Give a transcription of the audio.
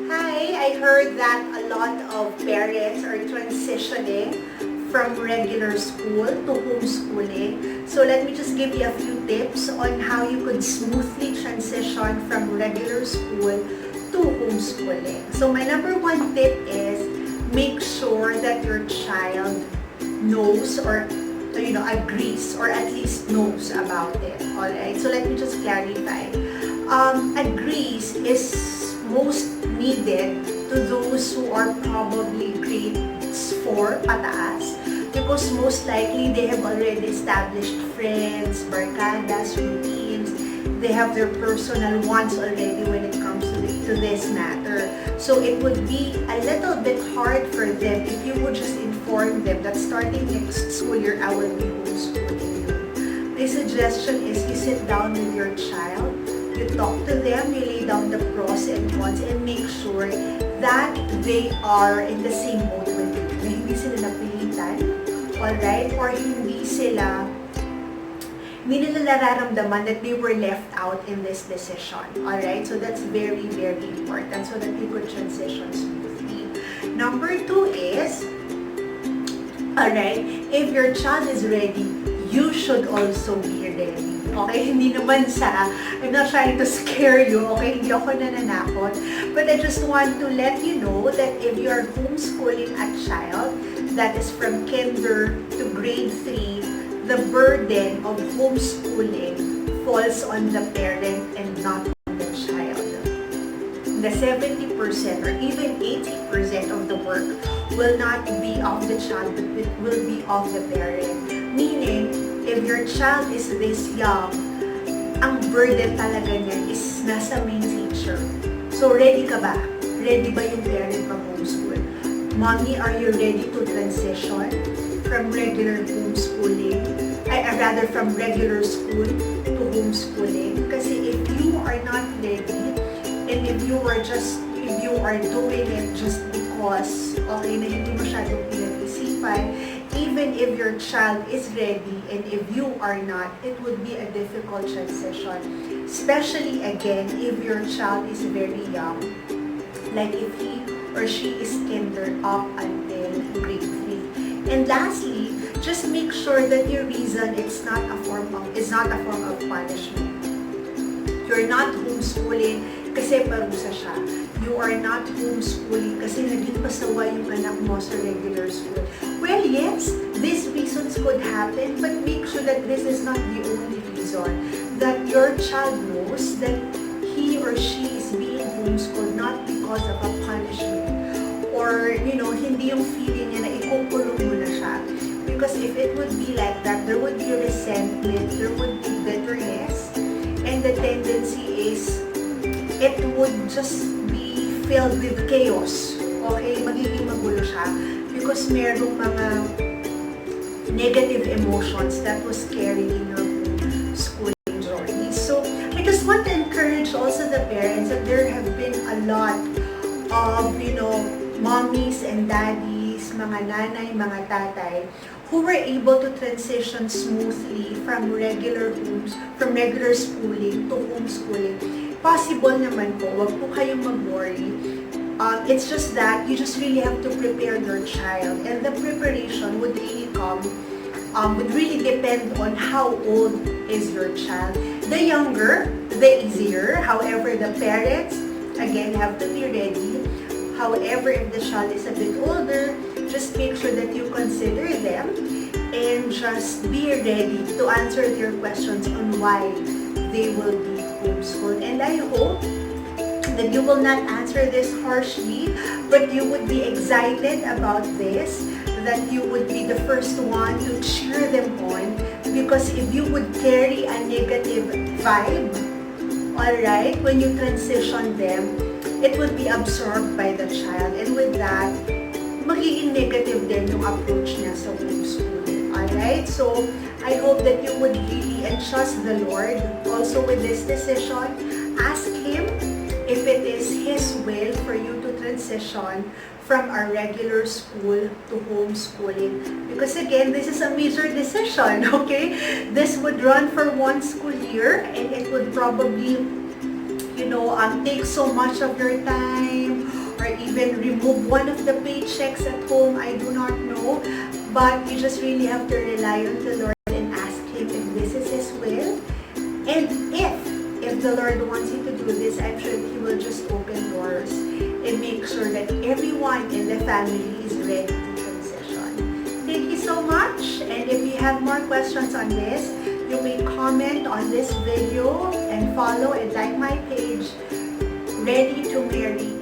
Hi, I heard that a lot of parents are transitioning from regular school to homeschooling. So let me just give you a few tips on how you could smoothly transition from regular school to homeschooling. So my number one tip is make sure that your child knows or agrees or at least knows about it. Alright, so let me just clarify. Agrees is most needed to those who are probably grades 4 pataas because most likely they have already established friends, barkadas, routines. They have their personal wants already when it comes to this matter. So it would be a little bit hard for them if you would just inform them that starting next school year I will be homeschooling you. My suggestion is you sit down with your child, you talk to them, you lay down the pros and cons and make sure that they are in the same boat with you. Na hindi sila napilitan, alright? Or hindi nila nararamdaman that they were left out in this decision. Alright? So that's very, very important so that you could transition smoothly. Number 2 is, alright, if your child is ready, you should also be ready. Okay? Hindi naman I'm not trying to scare you, okay? Hindi ako nananakot. But I just want to let you know that if you are homeschooling a child that is from kinder to grade 3, the burden of homeschooling falls on the parent and not on the child. The 70% or even 80% of the work will not be of the child, but it will be of the parent. Meaning, if your child is this young, ang burden talaga niyan is nasa main teacher. So, ready ka ba? Ready ba yung parent mag-homeschool? Mommy, are you ready to transition from regular homeschooling? From regular school to homeschooling? Kasi if you are not ready, and if you are doing it just because, okay, na hindi masyadong pinag-isipan, even if your child is ready and if you are not, it would be a difficult transition. Especially, again, if your child is very young. Like if he or she is kinder up until grade 3. And lastly, just make sure that your reason is not a form of punishment. You're not homeschooling kasi parusa siya. You are not homeschooling kasi naging pasawa yung anak mo sa regular school. Well, yes, these reasons could happen, but make sure that this is not the only reason. That your child knows that he or she is being homeschooled not because of a punishment. Or, hindi yung feeling niya na ikukulong mo na siya. Because if it would be like that, there would be resentment, there would be bitterness, and the tendency is it would just be filled with chaos. Okay? Magiging magulo siya because merong mga negative emotions that was carried in your schooling journey. So, I just want to encourage also the parents that there have been a lot of, mommies and daddies, mga nanay, mga tatay, who were able to transition smoothly from regular schooling to homeschooling. Possible naman po, wag po kayong mag-worry. It's just that you just really have to prepare your child, and the preparation would really depend on how old is your child. The younger, the easier. However, the parents, again, have to be ready. However, if the child is a bit older, just make sure that you consider them and just be ready to answer their questions on why they will be homeschooled. And I hope that you will not answer this harshly, but you would be excited about this, that you would be the first one to cheer them on, because if you would carry a negative vibe, alright, when you transition them, it would be absorbed by the child, and with that, magiging negative din yung approach niya sa homeschooling. Alright? So, I hope that you would really entrust the Lord also with this decision. Ask Him if it is His will for you to transition from a regular school to homeschooling. Because again, this is a major decision, okay? This would run for 1 school year, and it would probably take so much of your time, even remove one of the paychecks at home. I do not know. But you just really have to rely on the Lord and ask Him if this is His will. And if the Lord wants you to do this, I'm sure He will just open doors and make sure that everyone in the family is ready to transition. Thank you so much. And if you have more questions on this, you may comment on this video and follow and like my page, Ready to Marry